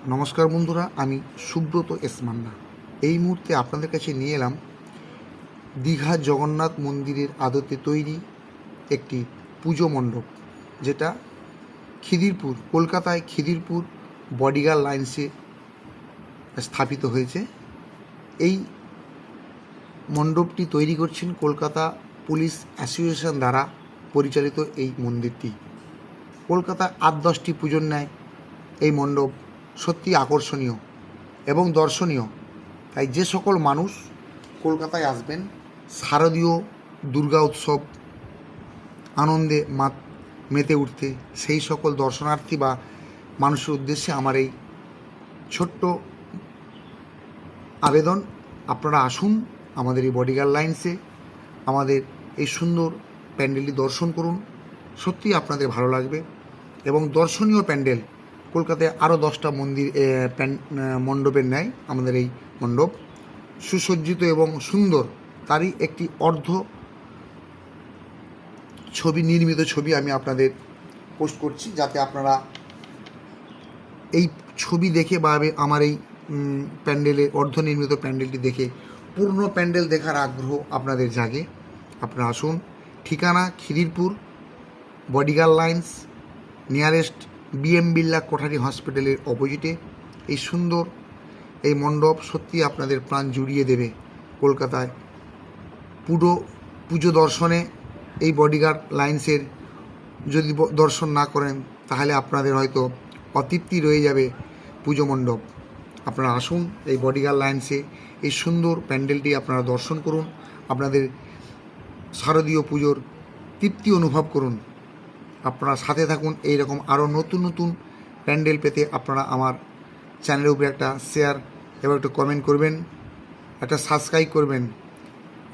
নমস্কার বন্ধুরা, আমি সুব্রত এস মান্না। এই মুহূর্তে আপনাদের কাছে নিয়ে এলাম দীঘা জগন্নাথ মন্দিরের আদতে তৈরি একটি পুজো মণ্ডপ, যেটা খিদিরপুর, কলকাতায় খিদিরপুর বডিগার্ড লাইন্সে স্থাপিত হয়েছে। এই মণ্ডপটি তৈরি করছেন কলকাতা পুলিশ অ্যাসোসিয়েশন দ্বারা পরিচালিত এই মন্দিরটি। কলকাতায় ৮-১০টি পুজোর ন্যায় এই মণ্ডপ সত্যি আকর্ষণীয় এবং দর্শনীয়। তাই যে সকল মানুষ কলকাতায় আসবেন শারদীয় দুর্গা উৎসব আনন্দে মেতে উঠতে, সেই সকল দর্শনার্থী বা মানুষের উদ্দেশ্যে আমার এই ছোট্ট আবেদন, আপনারা আসুন আমাদের এই বডিগার্ড লাইন্সে, আমাদের এই সুন্দর প্যান্ডেলটি দর্শন করুন। সত্যি আপনাদের ভালো লাগবে এবং দর্শনীয় প্যান্ডেল। কলকাতায় আরও 10টা মণ্ডপের ন্যায় আমাদের এই মণ্ডপ সুসজ্জিত এবং সুন্দর। তারই একটি নির্মিত ছবি আমি আপনাদের পোস্ট করছি, যাতে আপনারা এই ছবি দেখে বা আমার এই নির্মিত প্যান্ডেলটি দেখে পূর্ণ প্যান্ডেল দেখার আগ্রহ আপনাদের জাগে। আপনারা আসুন। ঠিকানা Khidirpur bodyguard lines, nearest BM Birla Kothari হসপিটালের অপোজিটে। এই সুন্দর এই মণ্ডপ সত্যি আপনাদের প্রাণ জুড়িয়ে দেবে। কলকাতায় পুজো দর্শনে এই বডিগার্ড লাইন্সের যদি দর্শন না করেন, তাহলে আপনাদের হয়তো অতৃপ্তি রয়ে যাবে পুজো মণ্ডপ। আপনারা আসুন এই বডিগার্ড লাইন্সে, এই সুন্দর প্যান্ডেলটি আপনারা দর্শন করুন, আপনাদের শারদীয় পুজোর তৃপ্তি অনুভব করুন। আপনারা সাথে থাকুন। এই রকম আরও নতুন নতুন প্যান্ডেল পেতে আপনারা আমার চ্যানেলের উপরে একটা শেয়ার এবং একটা কমেন্ট করবেন, একটা সাবস্ক্রাইব করবেন,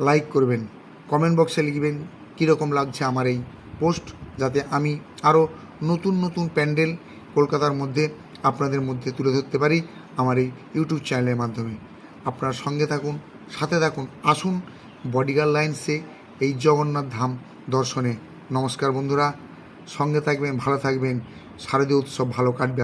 লাইক করবেন, কমেন্ট বক্সে লিখবেন কীরকম লাগছে আমার এই পোস্ট, যাতে আমি আরও নতুন নতুন প্যান্ডেল কলকাতার মধ্যে আপনাদের মধ্যে তুলে ধরতে পারি আমার এই ইউটিউব চ্যানেলের মাধ্যমে। আপনারা সঙ্গে থাকুন, সাথে থাকুন, আসুন বডিগার্ড লাইন্সে এই জগন্নাথ ধাম দর্শনে। নমস্কার বন্ধুরা, সঙ্গে থাকবেন, ভালো থাকবেন, শারদীয় উৎসব ভালো কাটবে।